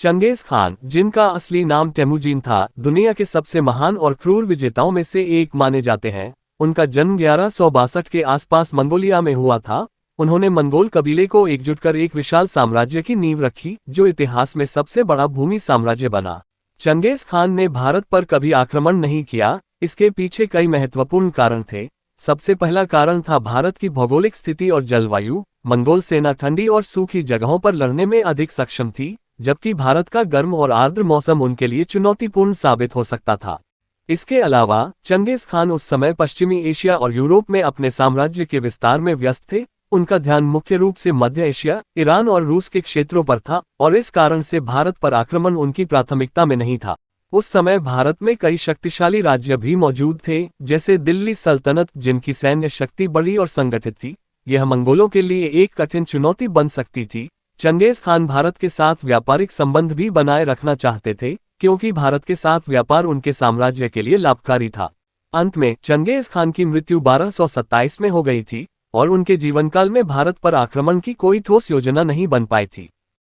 Genghis Khan, जिनका असली नाम तेमुजीन था, दुनिया के सबसे महान और क्रूर विजेताओं में से एक माने जाते हैं। उनका जन्म 1162 के आसपास मंगोलिया में हुआ था। उन्होंने मंगोल कबीले को एकजुट कर एक विशाल साम्राज्य की नींव रखी, जो इतिहास में सबसे बड़ा भूमि साम्राज्य बना। चंगेज खान ने भारत पर कभी आक्रमण नहीं किया। इसके पीछे कई महत्वपूर्ण कारण थे। सबसे पहला कारण था भारत की भौगोलिक स्थिति और जलवायु। मंगोल सेना ठंडी और सूखी जगहों पर लड़ने में अधिक सक्षम थी, जबकि भारत का गर्म और आर्द्र मौसम उनके लिए चुनौतीपूर्ण साबित हो सकता था। इसके अलावा चंगेज खान उस समय पश्चिमी एशिया और यूरोप में अपने साम्राज्य के विस्तार में व्यस्त थे। उनका ध्यान मुख्य रूप से मध्य एशिया, ईरान और रूस के क्षेत्रों पर था, और इस कारण से भारत पर आक्रमण उनकी प्राथमिकता में नहीं था। उस समय भारत में कई शक्तिशाली राज्य भी मौजूद थे, जैसे दिल्ली सल्तनत, जिनकी सैन्य शक्ति बड़ी और संगठित थी। यह मंगोलों के लिए एक कठिन चुनौती बन सकती थी। चंगेज खान भारत के साथ व्यापारिक संबंध भी बनाए रखना चाहते थे, क्योंकि भारत के साथ व्यापार उनके साम्राज्य के लिए लाभकारी था। अंत में चंगेज खान की मृत्यु 1227 में हो गई थी, और उनके जीवनकाल में भारत पर आक्रमण की कोई ठोस योजना नहीं बन पाई थी।